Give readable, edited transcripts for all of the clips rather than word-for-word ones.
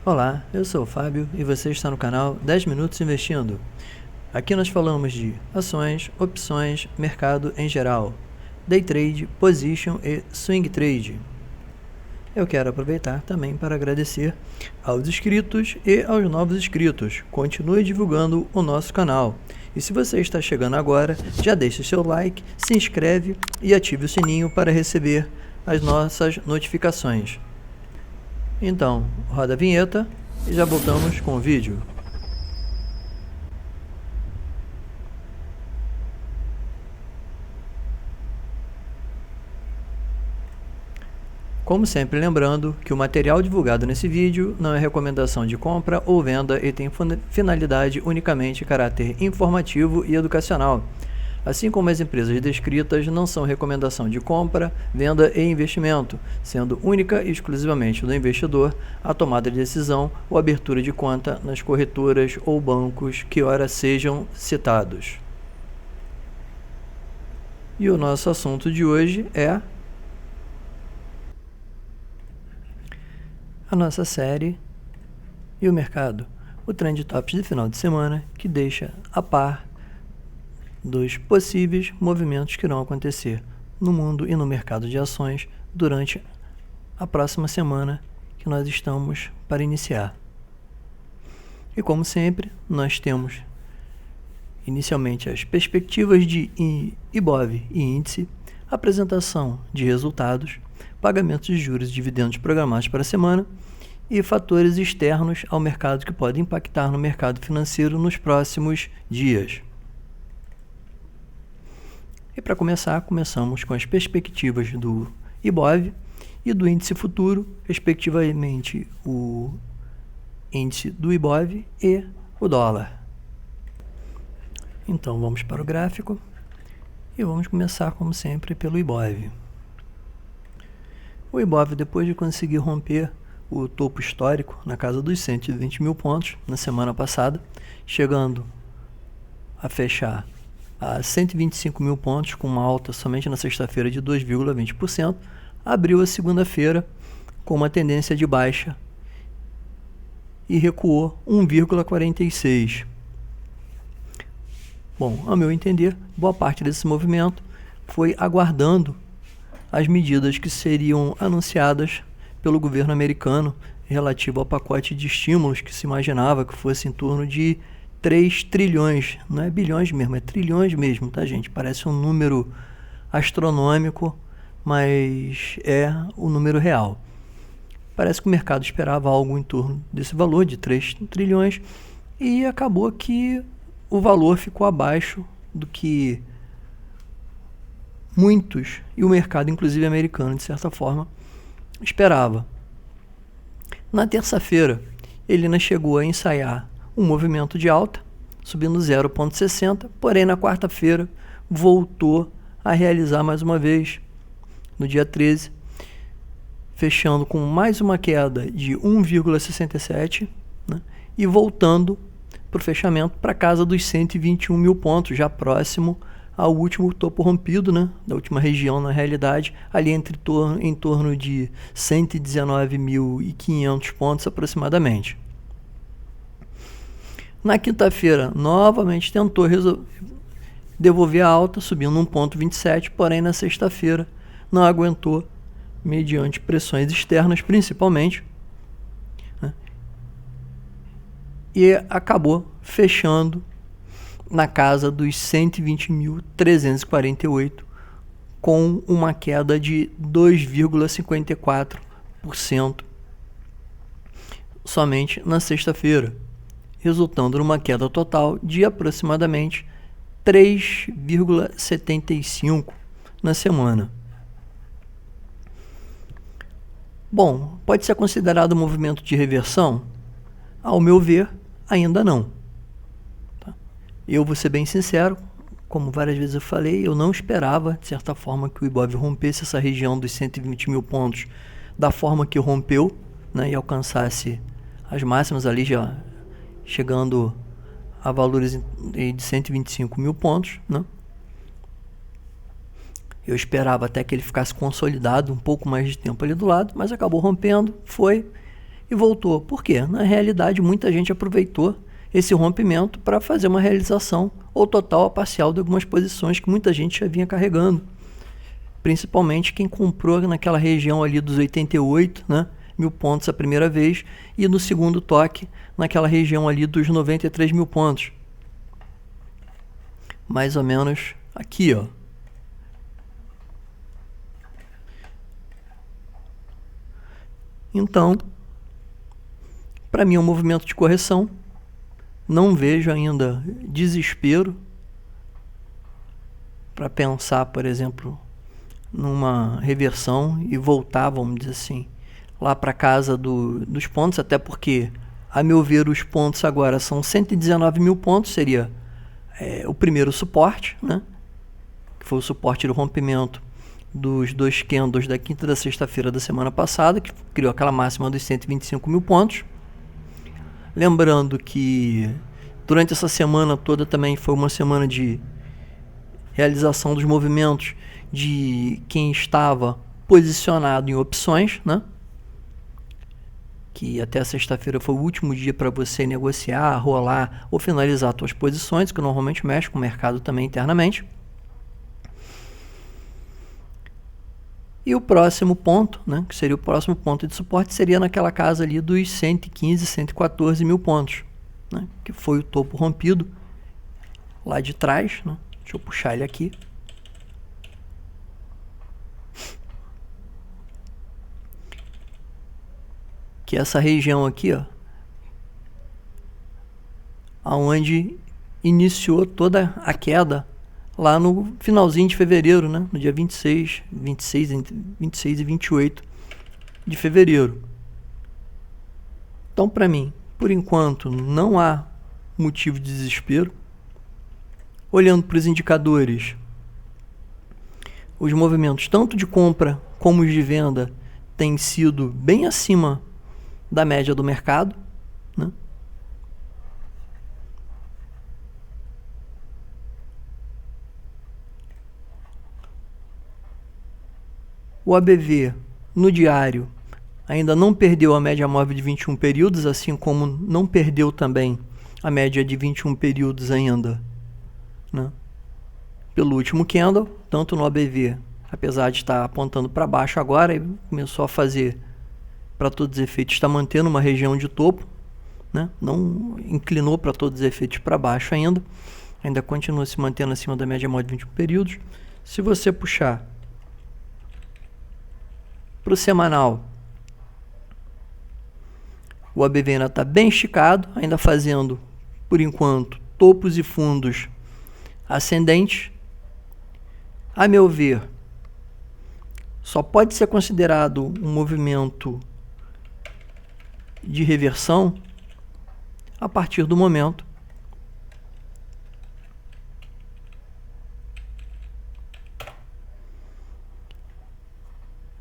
Olá, eu sou o Fábio e você está no canal 10 Minutos Investindo. Aqui nós falamos de ações, opções, mercado em geral, day trade, position e swing trade. Eu quero aproveitar também para agradecer aos inscritos e aos novos inscritos. Continue divulgando o nosso canal. E se você está chegando agora, já deixe seu like, se inscreve e ative o sininho para receber as nossas notificações. Então, roda a vinheta e já voltamos com o vídeo. Como sempre, lembrando que o material divulgado nesse vídeo não é recomendação de compra ou venda e tem finalidade unicamente caráter informativo e educacional. Assim como as empresas descritas não são recomendação de compra, venda e investimento, sendo única e exclusivamente do investidor a tomada de decisão ou abertura de conta nas corretoras ou bancos que ora sejam citados. E o nosso assunto de hoje é a nossa série e o mercado, o Trend Topics de final de semana que deixa a par dos possíveis movimentos que irão acontecer no mundo e no mercado de ações durante a próxima semana que nós estamos para iniciar. E como sempre, nós temos inicialmente as perspectivas de IBOV e índice, apresentação de resultados, pagamentos de juros e dividendos programados para a semana e fatores externos ao mercado que podem impactar no mercado financeiro nos próximos dias. E para começar, começamos com as perspectivas do IBOV e do índice futuro, respectivamente o índice do IBOV e o dólar. Então vamos para o gráfico e vamos começar, como sempre, pelo IBOV. O IBOV, depois de conseguir romper o topo histórico na casa dos 120 mil pontos na semana passada, chegando a fechar a 125 mil pontos, com uma alta somente na sexta-feira de 2,20%, abriu a segunda-feira com uma tendência de baixa e recuou 1,46%. Bom, ao meu entender, boa parte desse movimento foi aguardando as medidas que seriam anunciadas pelo governo americano relativo ao pacote de estímulos que se imaginava que fosse em torno de 3 trilhões, não é bilhões mesmo, é trilhões mesmo, tá, gente? Parece um número astronômico, mas é o número real. Parece que o mercado esperava algo em torno desse valor, de 3 trilhões, e acabou que o valor ficou abaixo do que muitos, e o mercado, inclusive americano, de certa forma, esperava. Na terça-feira, ele ainda chegou a ensaiar um movimento de alta, subindo 0,60, porém na quarta-feira voltou a realizar mais uma vez, no dia 13, fechando com mais uma queda de 1,67, né, e voltando para o fechamento para casa dos 121 mil pontos, já próximo ao último topo rompido, né, da última região, na realidade, ali em torno de 119.500 pontos aproximadamente. Na quinta-feira, novamente tentou devolver a alta, subindo 1,27, porém na sexta-feira não aguentou, mediante pressões externas principalmente, né, e acabou fechando na casa dos 120.348, com uma queda de 2,54% somente na sexta-feira, resultando numa queda total de aproximadamente 3,75% na semana. Bom, pode ser considerado um movimento de reversão? Ao meu ver, ainda não. Eu vou ser bem sincero, como várias vezes eu falei, eu não esperava, de certa forma, que o IBOV rompesse essa região dos 120 mil pontos da forma que rompeu, né, e alcançasse as máximas ali, já chegando a valores de 125 mil pontos, né? Eu esperava até que ele ficasse consolidado um pouco mais de tempo ali do lado, mas acabou rompendo, foi e voltou. Por quê? Na realidade, muita gente aproveitou esse rompimento para fazer uma realização ou total ou parcial de algumas posições que muita gente já vinha carregando. Principalmente quem comprou naquela região ali dos 88, né, mil pontos a primeira vez, e no segundo toque naquela região ali dos 93 mil pontos. Mais ou menos aqui, ó. Então, para mim é um movimento de correção. Não vejo ainda desespero para pensar, por exemplo, numa reversão e voltar, vamos dizer assim, lá para casa dos pontos, até porque, a meu ver, os pontos agora são 119 mil pontos, seria o primeiro suporte, né? Que foi o suporte do rompimento dos dois candles da quinta e da sexta-feira da semana passada, que criou aquela máxima dos 125 mil pontos. Lembrando que durante essa semana toda também foi uma semana de realização dos movimentos de quem estava posicionado em opções, né? Que até a sexta-feira foi o último dia para você negociar, rolar ou finalizar suas posições, que normalmente mexe com o mercado também internamente. E o próximo ponto, né, que seria o próximo ponto de suporte, seria naquela casa ali dos 115, 114 mil pontos, né, que foi o topo rompido lá de trás, né? Deixa eu puxar ele aqui. Que é essa região aqui, ó, aonde iniciou toda a queda lá no finalzinho de fevereiro, né? No dia 26 e 28 de fevereiro. Então, para mim, por enquanto, não há motivo de desespero. Olhando para os indicadores, os movimentos tanto de compra como os de venda têm sido bem acima da média do mercado, né? O ABV no diário ainda não perdeu a média móvel de 21 períodos, assim como não perdeu também a média de 21 períodos ainda, né? Pelo último candle, tanto no ABV, apesar de estar apontando para baixo agora, ele começou a fazer, para todos os efeitos, está mantendo uma região de topo, né? Não inclinou para todos os efeitos para baixo ainda continua se mantendo acima da média móvel de 21 períodos. Se você puxar para o semanal, o ABV ainda está bem esticado, ainda fazendo, por enquanto, topos e fundos ascendentes. A meu ver, só pode ser considerado um movimento de reversão a partir do momento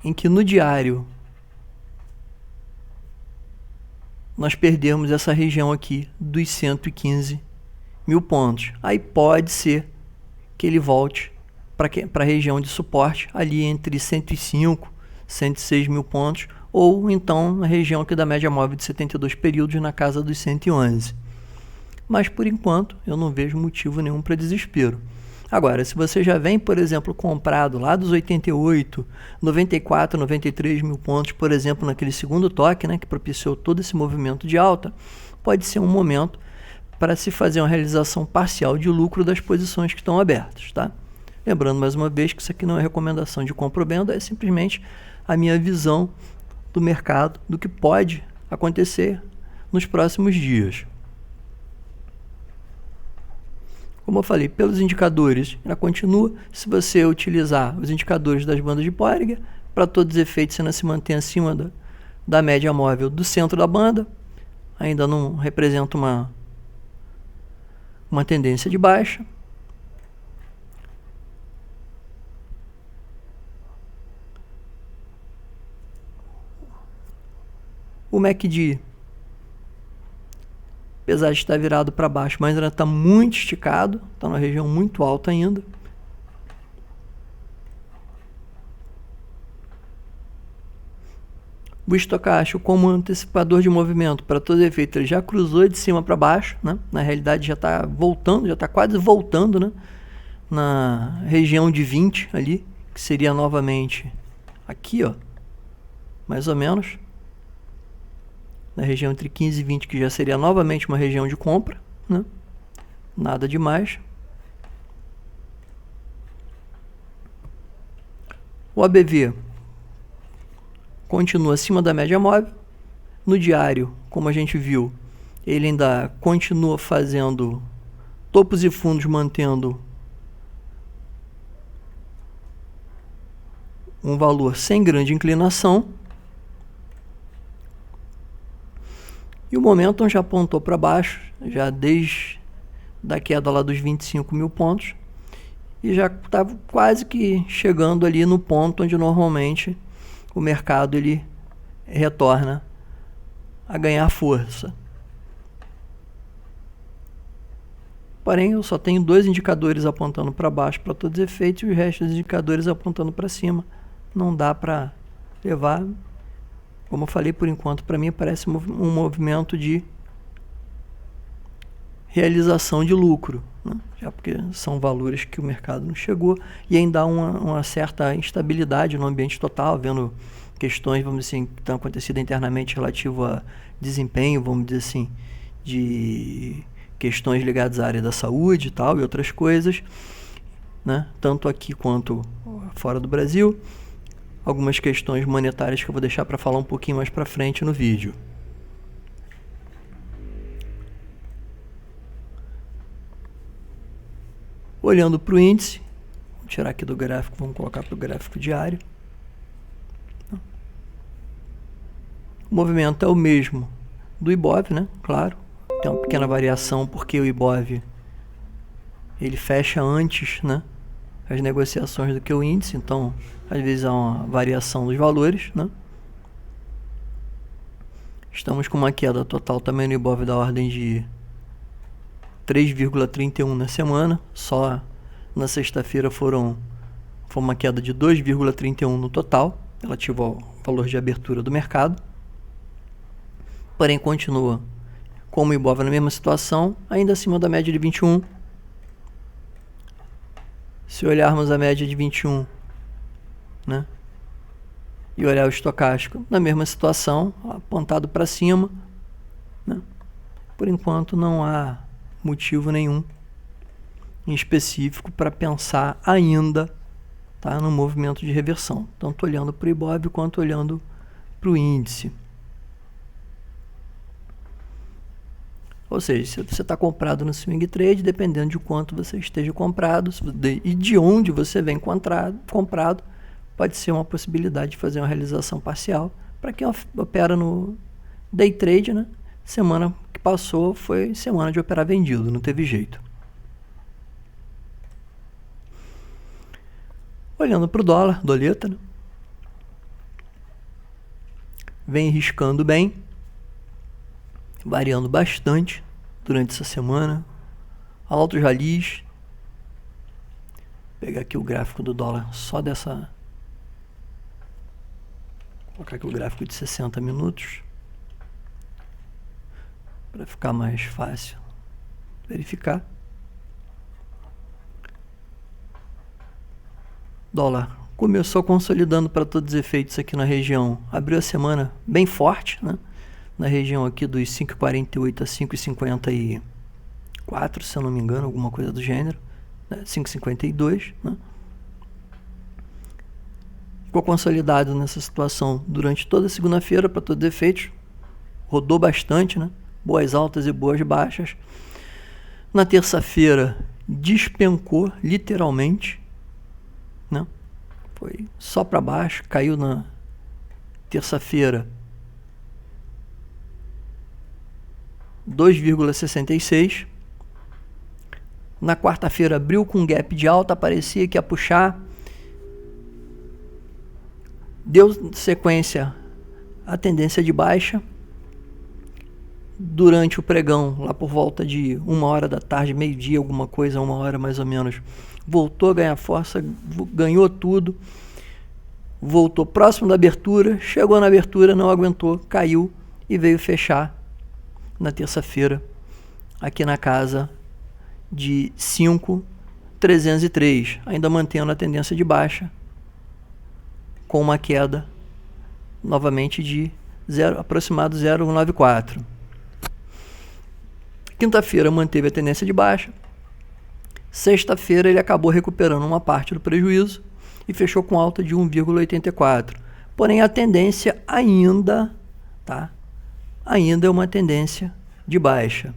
em que no diário nós perdemos essa região aqui dos 115 mil pontos. Aí pode ser que ele volte para a região de suporte ali entre 105 e 106 mil pontos, ou então na região aqui da média móvel de 72 períodos na casa dos 111. Mas por enquanto eu não vejo motivo nenhum para desespero. Agora, se você já vem, por exemplo, comprado lá dos 88, 94, 93 mil pontos, por exemplo, naquele segundo toque, né, que propiciou todo esse movimento de alta, pode ser um momento para se fazer uma realização parcial de lucro das posições que estão abertas, tá? Lembrando mais uma vez que isso aqui não é recomendação de compra ou venda, é simplesmente a minha visão do mercado, do que pode acontecer nos próximos dias. Como eu falei, pelos indicadores, ela continua. Se você utilizar os indicadores das bandas de Bollinger, para todos os efeitos, ela se mantém acima da média móvel do centro da banda. Ainda não representa uma tendência de baixa. O MACD, apesar de estar virado para baixo, mas ainda está muito esticado, está numa região muito alta ainda. O estocástico, como antecipador de movimento, para todo efeito, ele já cruzou de cima para baixo, né? Na realidade já está voltando, já está quase voltando, né? Na região de 20 ali, que seria novamente aqui, ó, mais ou menos, na região entre 15 e 20, que já seria novamente uma região de compra, né? Nada demais. O ABV continua acima da média móvel. No diário, como a gente viu, ele ainda continua fazendo topos e fundos, mantendo um valor sem grande inclinação. E o momentum já apontou para baixo, já desde da queda lá dos 25 mil pontos. E já estava quase que chegando ali no ponto onde normalmente o mercado ele retorna a ganhar força. Porém, eu só tenho 2 indicadores apontando para baixo para todos os efeitos e o resto dos indicadores apontando para cima. Não dá para levar, como eu falei, por enquanto, para mim parece um movimento de realização de lucro, né? Já porque são valores que o mercado não chegou e ainda há uma certa instabilidade no ambiente total, vendo questões, vamos dizer assim, que estão acontecendo internamente relativo a desempenho, vamos dizer assim, de questões ligadas à área da saúde e tal, e outras coisas, né? Tanto aqui quanto fora do Brasil. Algumas questões monetárias que eu vou deixar para falar um pouquinho mais para frente no vídeo. Olhando para o índice, vou tirar aqui do gráfico, vamos colocar para o gráfico diário. O movimento é o mesmo do Ibov, né? Claro, tem uma pequena variação porque o Ibov ele fecha antes, né, as negociações do que o índice, então às vezes há uma variação dos valores, né? Estamos com uma queda total também no Ibov da ordem de 3,31 na semana. Só na sexta-feira foi uma queda de 2,31 no total, relativo ao valor de abertura do mercado. Porém, continua como o Ibov na mesma situação, ainda acima da média de 21. Se olharmos a média de 21, né, e olhar o estocástico, na mesma situação, apontado para cima, né, por enquanto não há motivo nenhum em específico para pensar ainda, tá, no movimento de reversão, tanto olhando para o Ibov quanto olhando para o índice. Ou seja, se você está comprado no swing trade, dependendo de quanto você esteja comprado e de onde você vem comprado, pode ser uma possibilidade de fazer uma realização parcial. Para quem opera no day trade, né? Semana que passou foi semana de operar vendido, não teve jeito. Olhando para o dólar, doleta, né? Vem riscando bem, variando bastante durante essa semana, altos ralis. Vou pegar aqui o gráfico do dólar só dessa, vou colocar aqui o gráfico de 60 minutos para ficar mais fácil verificar. Dólar começou consolidando para todos os efeitos aqui na região, abriu a semana bem forte, né? Na região aqui dos 5,48 a 5,54, se eu não me engano, alguma coisa do gênero, né? 5,52, né? Ficou consolidado nessa situação durante toda a segunda-feira, para todos os efeitos, rodou bastante, né? Boas altas e boas baixas. Na terça-feira despencou literalmente, né? Foi só para baixo, caiu na terça-feira 2,66. Na quarta-feira abriu com gap de alta, parecia que ia puxar. Deu sequência à tendência de baixa. Durante o pregão, lá por volta de 1h da tarde, meio-dia, alguma coisa, 1h mais ou menos, voltou a ganhar força, ganhou tudo. voltou próximo da abertura, chegou na abertura, não aguentou, caiu e veio fechar na terça-feira aqui na casa de 5.303, ainda mantendo a tendência de baixa, com uma queda novamente de aproximado 0,94. Quinta-feira manteve a tendência de baixa. Sexta-feira ele acabou recuperando uma parte do prejuízo e fechou com alta de 1,84. Porém, a tendência ainda é uma tendência de baixa.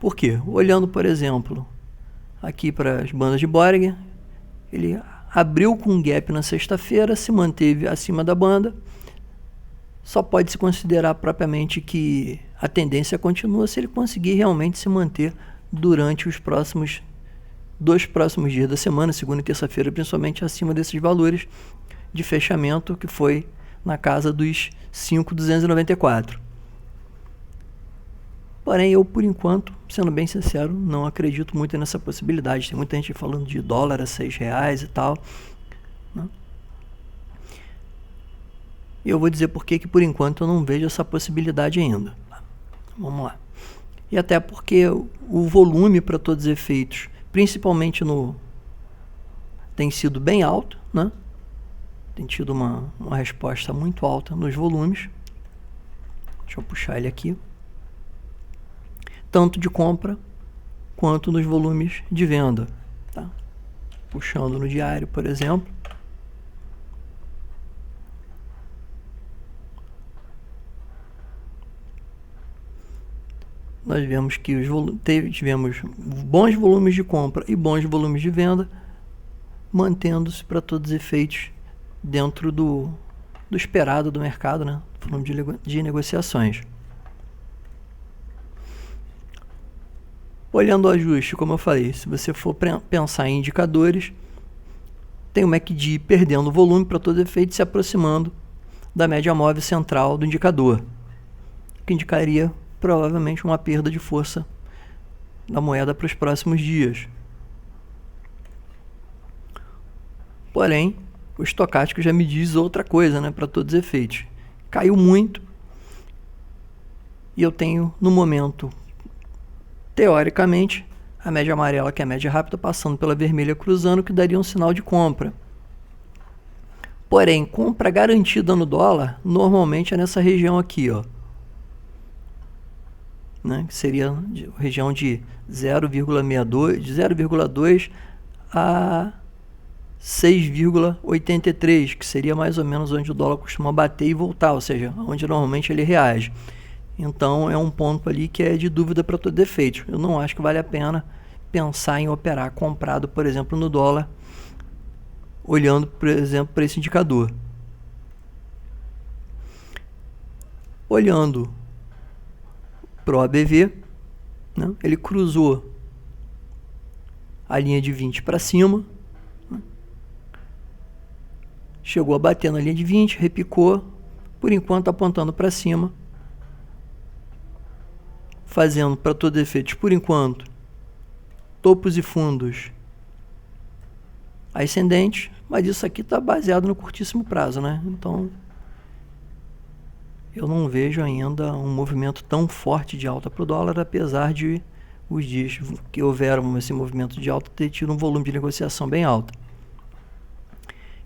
Por quê? Olhando, por exemplo, aqui para as bandas de Bollinger, ele abriu com um gap na sexta-feira, se manteve acima da banda. Só pode se considerar propriamente que a tendência continua se ele conseguir realmente se manter durante os dois próximos dias da semana, segunda e terça-feira, principalmente acima desses valores de fechamento, que foi na casa dos 5.294. Porém, eu, por enquanto, sendo bem sincero, não acredito muito nessa possibilidade. Tem muita gente falando de dólar a R$6 e tal, né? E eu vou dizer por que por enquanto eu não vejo essa possibilidade ainda. Vamos lá. E até porque o volume, para todos os efeitos, principalmente tem sido bem alto, né? Tem tido uma resposta muito alta nos volumes. Deixa eu puxar ele aqui. Tanto de compra quanto nos volumes de venda. Tá? Puxando no diário, por exemplo. Nós vemos que tivemos bons volumes de compra e bons volumes de venda, mantendo-se para todos os efeitos dentro do esperado do mercado, né? Volume de negociações. Olhando o ajuste, como eu falei, se você for pensar em indicadores, tem o MACD perdendo volume para todo efeito, se aproximando da média móvel central do indicador, que indicaria provavelmente uma perda de força da moeda para os próximos dias. Porém, o estocástico já me diz outra coisa, né, para todos os efeitos. Caiu muito e eu tenho, no momento, teoricamente, a média amarela, que é a média rápida, passando pela vermelha cruzando, que daria um sinal de compra. Porém, compra garantida no dólar, normalmente é nessa região aqui, ó. Né, que seria região de 0,62, de 0,2 a 6,83, que seria mais ou menos onde o dólar costuma bater e voltar, ou seja, onde normalmente ele reage. Então é um ponto ali que é de dúvida para todo efeito. Eu não acho que vale a pena pensar em operar comprado, por exemplo, no dólar, olhando, por exemplo, para esse indicador. Olhando para o ABV, né, ele cruzou a linha de 20 para cima, né, chegou a bater na linha de 20, repicou, por enquanto apontando para cima, fazendo para todos os efeitos, por enquanto, topos e fundos ascendentes, mas isso aqui está baseado no curtíssimo prazo, né? Então, eu não vejo ainda um movimento tão forte de alta para o dólar, apesar de os dias que houveram esse movimento de alta ter tido um volume de negociação bem alto.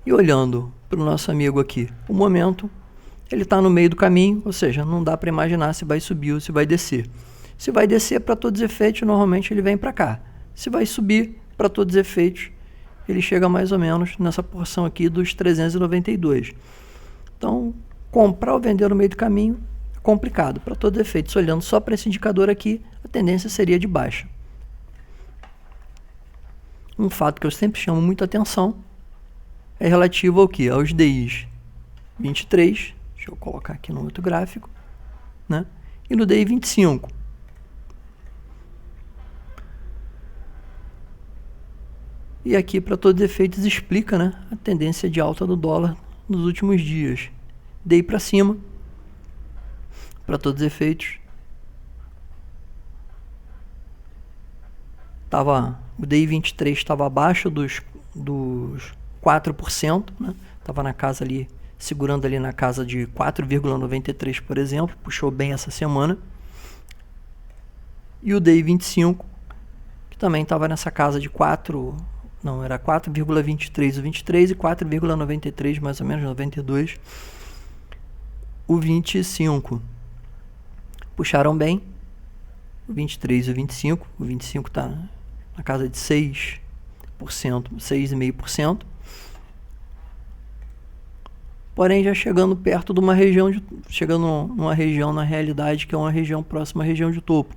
E olhando para o nosso amigo aqui, o momento, ele está no meio do caminho, ou seja, não dá para imaginar se vai subir ou se vai descer. Se vai descer, para todos os efeitos, normalmente ele vem para cá. Se vai subir, para todos os efeitos, ele chega mais ou menos nessa porção aqui dos 392. Então, comprar ou vender no meio do caminho é complicado. Para todos os efeitos, olhando só para esse indicador aqui, a tendência seria de baixa. Um fato que eu sempre chamo muita atenção é relativo ao quê? Aos DIs 23, deixa eu colocar aqui no outro gráfico, né? E no DI 25. E aqui, para todos os efeitos, explica, né, a tendência de alta do dólar nos últimos dias. DI para cima, para todos os efeitos. O DI 23 estava abaixo dos dos 4%, né? Estava na casa ali, segurando ali na casa de 4,93, por exemplo, puxou bem essa semana. E o DI 25, que também estava nessa casa de 4,23 o 23 e 4,93 mais ou menos, 92 o 25. Puxaram bem o 23 e o 25. O 25 está na casa de 6%, 6,5%. Porém, já chegando perto de uma região, chegando numa região na realidade que é uma região próxima à região de topo.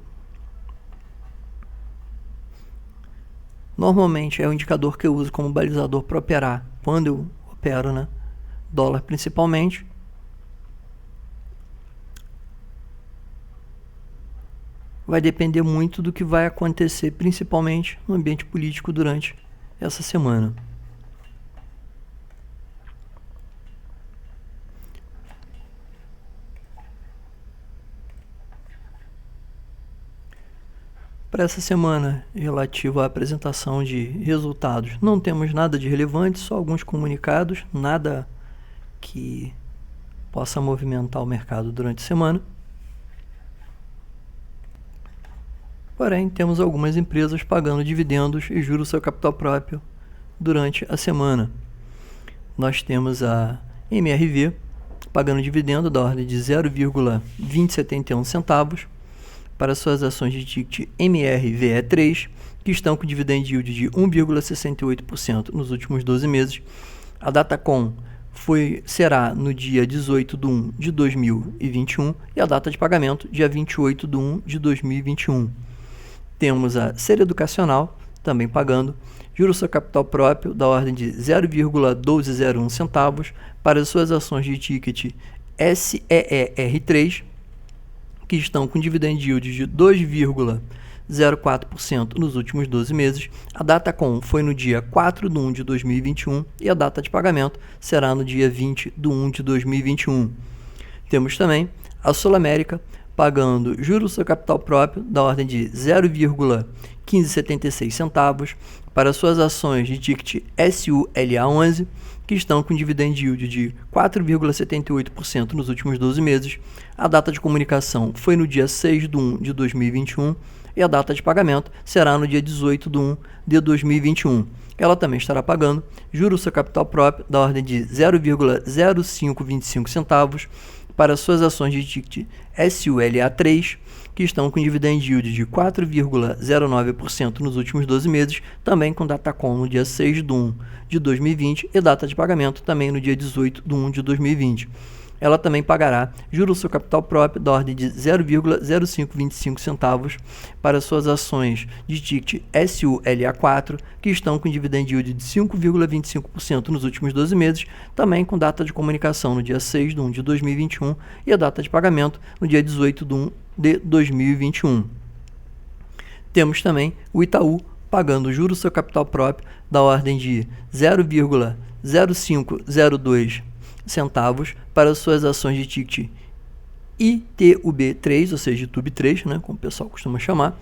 Normalmente é o indicador que eu uso como balizador para operar, quando eu opero, né? Dólar principalmente. Vai depender muito do que vai acontecer, principalmente no ambiente político durante essa semana. Para essa semana, relativo à apresentação de resultados, não temos nada de relevante, só alguns comunicados, nada que possa movimentar o mercado durante a semana. Porém, temos algumas empresas pagando dividendos e juros seu capital próprio durante a semana. Nós temos a MRV pagando dividendo da ordem de 0,2071 centavos para suas ações de ticket MRVE3, que estão com dividend yield de 1,68% nos últimos 12 meses. A Datacom será no dia 18/1 de 2021 e a data de pagamento dia 28/1 de 2021. Temos a Ser Educacional, também pagando juros sobre capital próprio da ordem de 0,1201 centavos para suas ações de ticket SEER3, que estão com dividend yield de 2,04% nos últimos 12 meses. A Datacom foi no dia 4/1 de 2021 e a data de pagamento será no dia 20/1 de 2021. Temos também a Sul América pagando juros sobre capital próprio da ordem de 0,1576 centavos para suas ações de ticket SULA11, que estão com dividend yield de 4,78% nos últimos 12 meses. A data de comunicação foi no dia 6/1 de 2021 e a data de pagamento será no dia 18/1 de 2021. Ela também estará pagando juros sobre capital próprio da ordem de 0,0525 centavos para suas ações de ticket SULA3, que estão com dividend yield de 4,09% nos últimos 12 meses, também com Datacom no dia 6/1 de 2020 e data de pagamento também no dia 18/1 de 2020. Ela também pagará juros sobre capital próprio da ordem de 0,0525 centavos para suas ações de ticket SULA4, que estão com dividend yield de 5,25% nos últimos 12 meses, também com data de comunicação no dia 6/1 de 2021 e a data de pagamento no dia 18/1 de 2021. Temos também o Itaú pagando juros sobre capital próprio da ordem de 0,0502 centavos para suas ações de ticket ITUB3, ou seja, ITUB3, né, como o pessoal costuma chamar,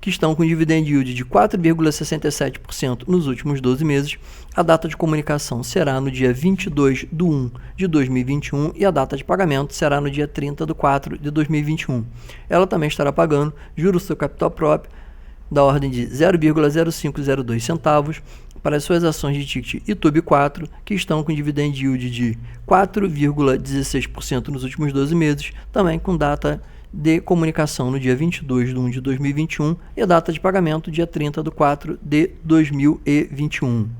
que estão com dividend yield de 4,67% nos últimos 12 meses. A data de comunicação será no dia 22/1 de 2021 e a data de pagamento será no dia 30/4 de 2021. Ela também estará pagando juros sobre capital próprio da ordem de 0,0502 centavos para as suas ações de ticket ITUB4, que estão com dividend yield de 4,16% nos últimos 12 meses, também com data de comunicação no dia 22/1 de 2021 e a data de pagamento dia 30/4 de 2021.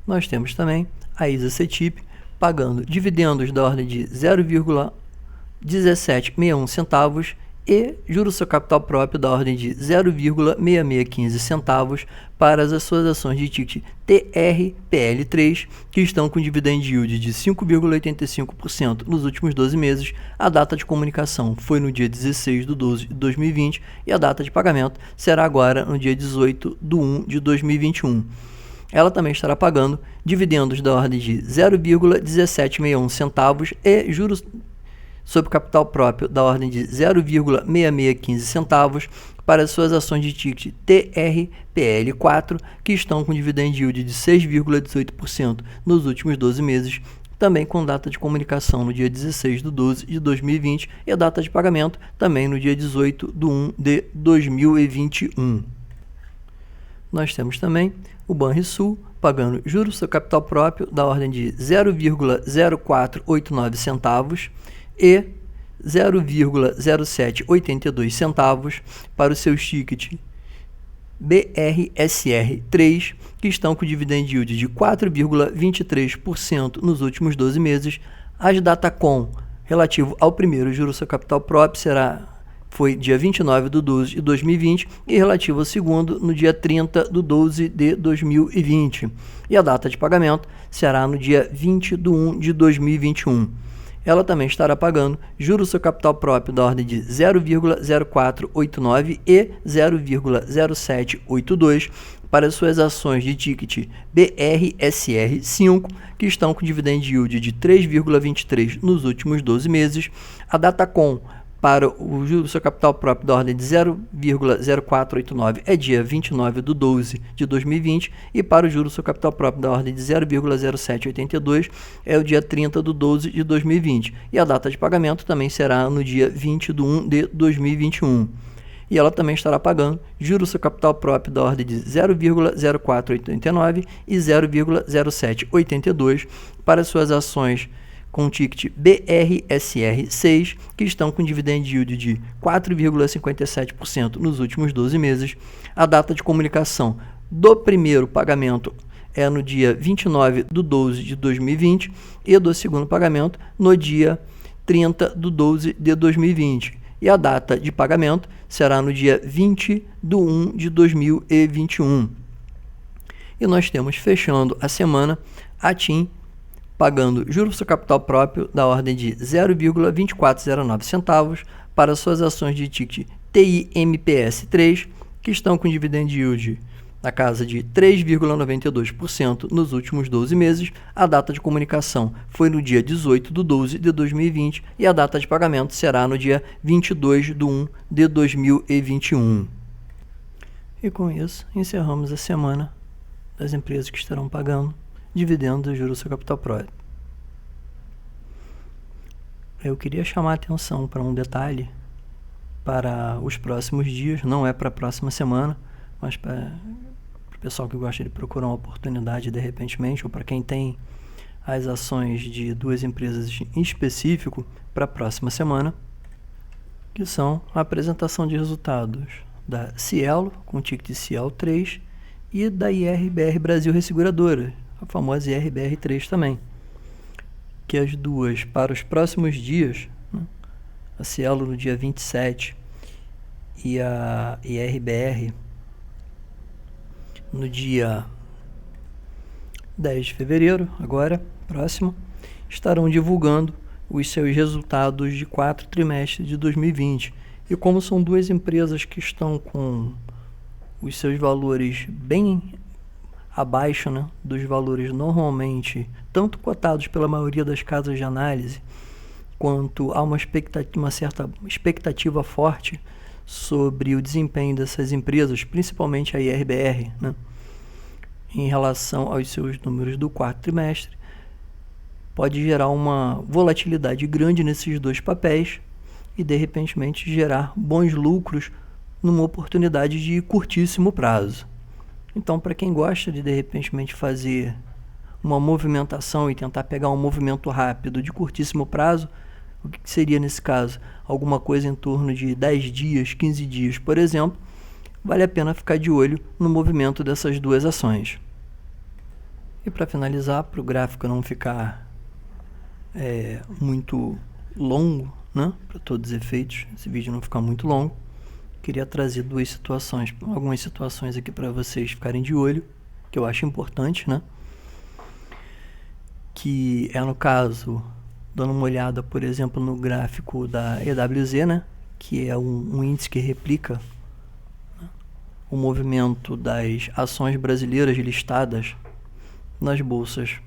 Nós temos também a ISA CETIP pagando dividendos da ordem de 0,1761 centavos e juros sobre capital próprio da ordem de 0,6615 centavos para as suas ações de ticket TRPL3, que estão com dividend yield de 5,85% nos últimos 12 meses. A data de comunicação foi no dia 16/12 de 2020 e a data de pagamento será agora no dia 18/1 de 2021. Ela também estará pagando dividendos da ordem de 0,1761 centavos e juros sobre capital próprio da ordem de 0,6615 centavos para suas ações de ticket TRPL4, que estão com dividend yield de 6,18% nos últimos 12 meses, também com data de comunicação no dia 16 de 12 de 2020 e a data de pagamento também no dia 18 de 1 de 2021. Nós temos também o Banrisul pagando juros sobre capital próprio da ordem de 0,0489 centavos e 0,0782 centavos para os seus tickets BRSR3, que estão com dividend yield de 4,23% nos últimos 12 meses. As datacom relativo ao primeiro juro sobre capital próprio foi dia 29 de 12 de 2020 e relativo ao segundo no dia 30 de 12 de 2020. E a data de pagamento será no dia 20 de 1 de 2021. Ela também estará pagando juros sobre capital próprio da ordem de 0,0489 e 0,0782 para suas ações de ticket BRSR5, que estão com dividend yield de 3,23 nos últimos 12 meses. A datacom para o juro sobre capital próprio da ordem de 0,0489 é dia 29 de 12 de 2020 e para o juro sobre capital próprio da ordem de 0,0782 é o dia 30 de 12 de 2020 e a data de pagamento também será no dia 20 de 1 de 2021. E ela também estará pagando juros sobre capital próprio da ordem de 0,0489 e 0,0782 para suas ações com ticket BRSR6, que estão com dividend yield de 4,57% nos últimos 12 meses. A data de comunicação do primeiro pagamento é no dia 29 de 12 de 2020 e do segundo pagamento no dia 30 de 12 de 2020. E a data de pagamento será no dia 20 de 1 de 2021. E nós temos, fechando a semana, a TIM pagando juros sobre capital próprio da ordem de 0,2409 centavos para suas ações de ticket TIMPS3, que estão com dividend yield na casa de 3,92% nos últimos 12 meses. A data de comunicação foi no dia 18 de 12 de 2020 e a data de pagamento será no dia 22 de 1 de 2021. E com isso, encerramos a semana das empresas que estarão pagando dividendos e juros sobre capital próprio. Eu queria chamar a atenção para um detalhe para os próximos dias, não é para a próxima semana, mas para o pessoal que gosta de procurar uma oportunidade de repentemente, ou para quem tem as ações de duas empresas em específico para a próxima semana, que são a apresentação de resultados da Cielo, com ticket Cielo3, e da IRBR Brasil Resseguradora, a famosa IRBR3 também, que as duas para os próximos dias, né, a Cielo no dia 27 e a IRBR no dia 10 de fevereiro, agora, próximo, estarão divulgando os seus resultados de 4 trimestres de 2020. E como são duas empresas que estão com os seus valores bem abaixo, né, dos valores normalmente tanto cotados pela maioria das casas de análise, quanto há uma certa expectativa forte sobre o desempenho dessas empresas, principalmente a IRBR, né, em relação aos seus números do quarto trimestre, pode gerar uma volatilidade grande nesses dois papéis e, de repente, gerar bons lucros numa oportunidade de curtíssimo prazo. Então, para quem gosta de repente fazer uma movimentação e tentar pegar um movimento rápido de curtíssimo prazo, o que seria nesse caso? Alguma coisa em torno de 10 dias, 15 dias, por exemplo, vale a pena ficar de olho no movimento dessas duas ações. E para finalizar, para o gráfico não ficar muito longo, né, para todos os efeitos, esse vídeo não ficar muito longo, queria trazer algumas situações aqui para vocês ficarem de olho, que eu acho importante, né? Que é, no caso, dando uma olhada, por exemplo, no gráfico da EWZ, né? Que é um índice que replica, né, o movimento das ações brasileiras listadas nas bolsas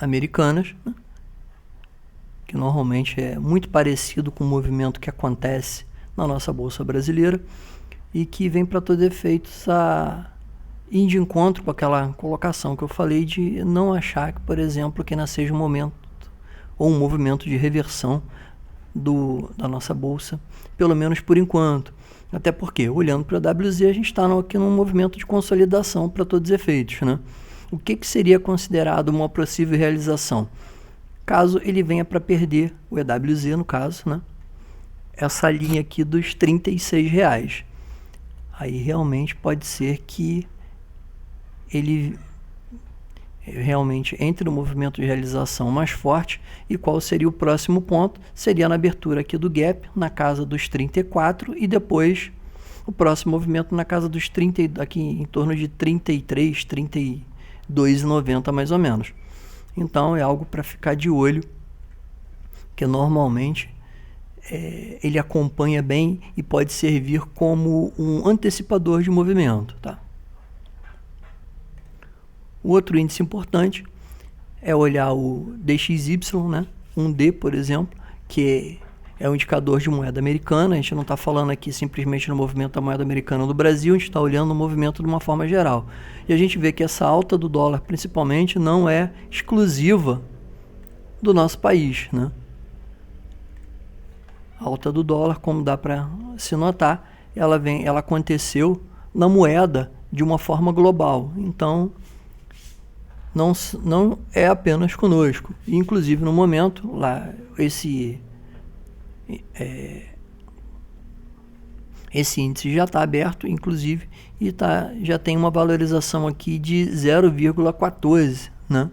americanas, né? que normalmente é muito parecido com o movimento que acontece na nossa Bolsa Brasileira e que vem para todos os efeitos a ir de encontro com aquela colocação que eu falei de não achar que, por exemplo, que ainda seja um momento ou um movimento de reversão da nossa Bolsa, pelo menos por enquanto. Até porque, olhando para a WZ, a gente está aqui num movimento de consolidação para todos os efeitos, né? O que seria considerado uma possível realização? Caso ele venha para perder, o EWZ no caso, né? Essa linha aqui dos R$36. Aí realmente pode ser que ele realmente entre no movimento de realização mais forte. E qual seria o próximo ponto? Seria na abertura aqui do gap, na casa dos 34, e depois o próximo movimento na casa dos 30, aqui em torno de 33, 32,90 mais ou menos. Então é algo para ficar de olho, que normalmente ele acompanha bem e pode servir como um antecipador de movimento, tá? O outro índice importante é olhar o DXY, né? Um D, por exemplo, que é um indicador de moeda americana. A gente não está falando aqui simplesmente no movimento da moeda americana do Brasil, a gente está olhando o movimento de uma forma geral. E a gente vê que essa alta do dólar, principalmente, não é exclusiva do nosso país, né? A alta do dólar, como dá para se notar, ela aconteceu na moeda de uma forma global. Então, não é apenas conosco. E, inclusive, no momento, lá, esse índice já está aberto, inclusive, e já tem uma valorização aqui de 0,14, né?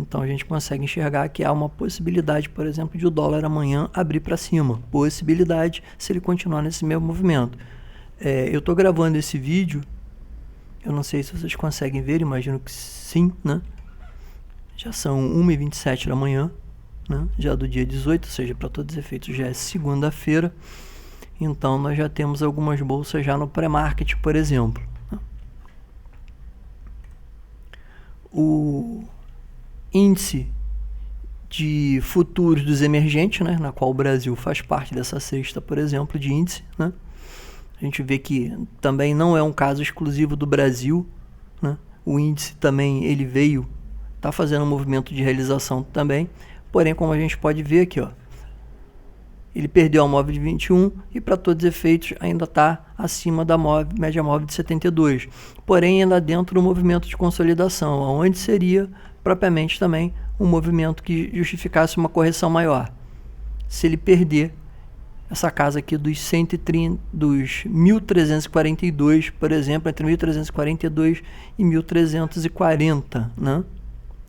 Então a gente consegue enxergar que há uma possibilidade, por exemplo, de o dólar amanhã abrir para cima. Possibilidade se ele continuar nesse mesmo movimento. Eu estou gravando esse vídeo, eu não sei se vocês conseguem ver, imagino que sim, né? Já são 1h27 da manhã, né? Já do dia 18, ou seja, para todos os efeitos já é segunda-feira. Então nós já temos algumas bolsas já no pré-market, por exemplo, né? O índice de futuros dos emergentes, né, na qual o Brasil faz parte dessa cesta, por exemplo, de índice, né? A gente vê que também não é um caso exclusivo do Brasil, né? O índice também ele está fazendo um movimento de realização também, porém, como a gente pode ver aqui, ó, ele perdeu a móvel de 21 e para todos os efeitos ainda está acima da média móvel de 72, porém ainda dentro do movimento de consolidação, onde seria propriamente também um movimento que justificasse uma correção maior. Se ele perder essa casa aqui dos 1.342, por exemplo, entre 1.342 e 1.340, né?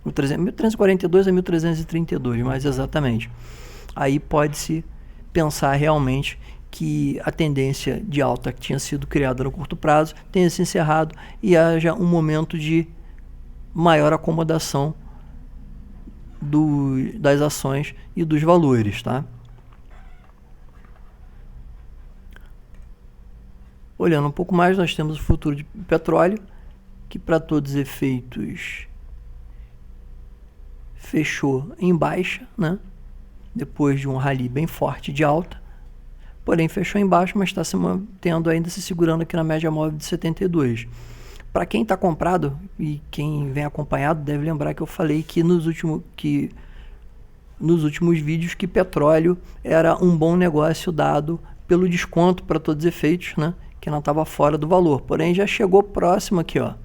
1.342 a 1.332, mais exatamente. Aí pode-se pensar realmente que a tendência de alta que tinha sido criada no curto prazo tenha se encerrado e haja um momento de maior acomodação das ações e dos valores, tá? Olhando um pouco mais, nós temos o futuro de petróleo, que para todos os efeitos fechou em baixa, né? Depois de um rally bem forte de alta, porém fechou em baixo, mas está se mantendo ainda, se segurando aqui na média móvel de 72. Para quem está comprado e quem vem acompanhado deve lembrar que eu falei que nos últimos vídeos que petróleo era um bom negócio dado pelo desconto para todos os efeitos, né? Que não estava fora do valor, porém já chegou próximo aqui, ó,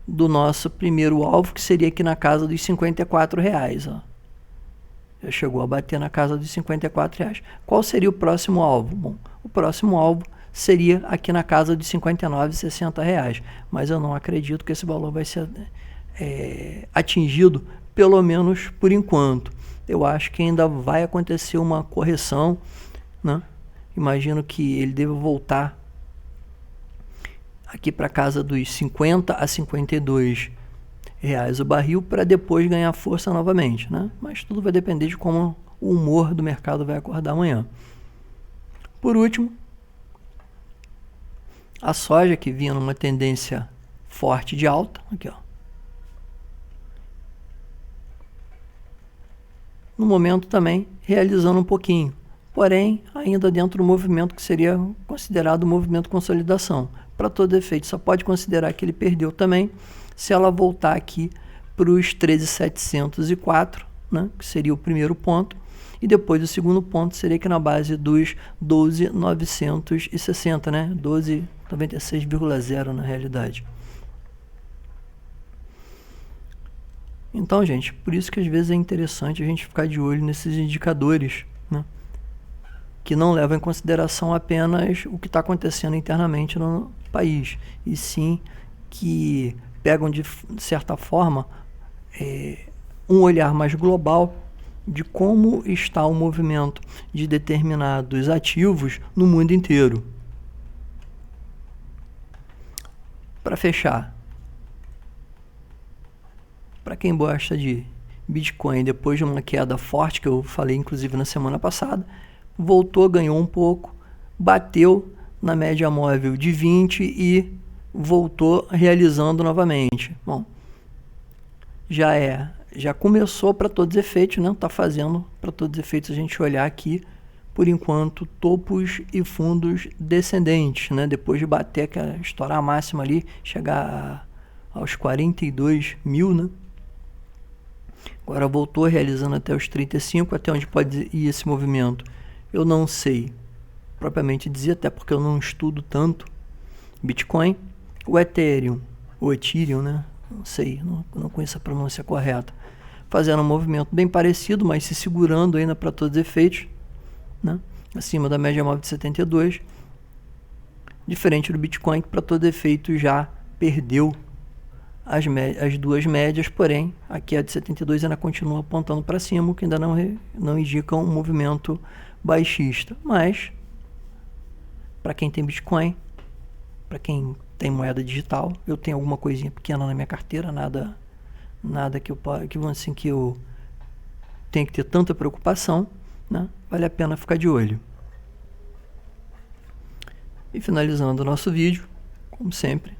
do nosso primeiro alvo, que seria aqui na casa dos R$54, ó. Já chegou a bater na casa dos R$54. Qual seria o próximo alvo? Bom, o próximo alvo seria aqui na casa de R$59,60, mas eu não acredito que esse valor vai ser atingido, pelo menos por enquanto. Eu acho que ainda vai acontecer uma correção, né? Imagino que ele deva voltar aqui para casa dos 50 a 52 reais o barril, para depois ganhar força novamente, né? Mas tudo vai depender de como o humor do mercado vai acordar amanhã. Por último, a soja, que vinha numa tendência forte de alta, aqui, ó, no momento também realizando um pouquinho, porém ainda dentro do movimento que seria considerado o movimento consolidação. Para todo efeito, só pode considerar que ele perdeu também se ela voltar aqui para os 13.704, né, que seria o primeiro ponto, e depois o segundo ponto seria aqui na base dos 12.960, né, 12.96,0 na realidade. Então, gente, por isso que às vezes é interessante a gente ficar de olho nesses indicadores, né, que não levam em consideração apenas o que está acontecendo internamente no país, e sim que pegam de certa forma um olhar mais global de como está o movimento de determinados ativos no mundo inteiro. Para fechar, para quem gosta de Bitcoin, depois de uma queda forte, que eu falei inclusive na semana passada, voltou, ganhou um pouco, bateu na média móvel de 20 e voltou realizando novamente. Bom, já começou para todos os efeitos, né? Está fazendo para todos os efeitos a gente olhar aqui, por enquanto, topos e fundos descendentes, né? Depois de bater, estourar a máxima ali, chegar aos 42 mil, né? Agora voltou realizando até os 35, até onde pode ir esse movimento eu não sei propriamente dizer, até porque eu não estudo tanto Bitcoin. O Ethereum, né? Não sei, não conheço a pronúncia correta. Fazendo um movimento bem parecido, mas se segurando ainda para todos os efeitos, né? Acima da média móvel de 72. Diferente do Bitcoin, que para todo efeito já perdeu as duas médias, porém aqui a de 72 ainda continua apontando para cima, o que ainda não indica um movimento baixista. Mas para quem tem Bitcoin, para quem tem moeda digital, eu tenho alguma coisinha pequena na minha carteira, nada que eu tenha que ter tanta preocupação, né? Vale a pena ficar de olho. E finalizando o nosso vídeo, como sempre,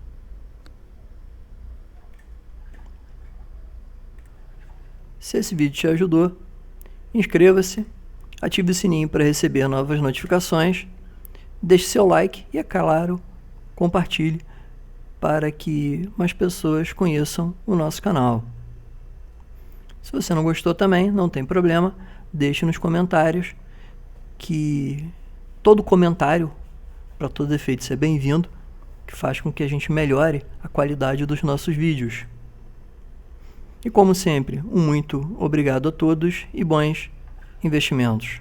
se esse vídeo te ajudou, inscreva-se, ative o sininho para receber novas notificações, deixe seu like e, é claro, compartilhe para que mais pessoas conheçam o nosso canal. Se você não gostou também, não tem problema, deixe nos comentários, que todo comentário, para todo efeito, é bem-vindo, que faz com que a gente melhore a qualidade dos nossos vídeos. E como sempre, um muito obrigado a todos e bons investimentos.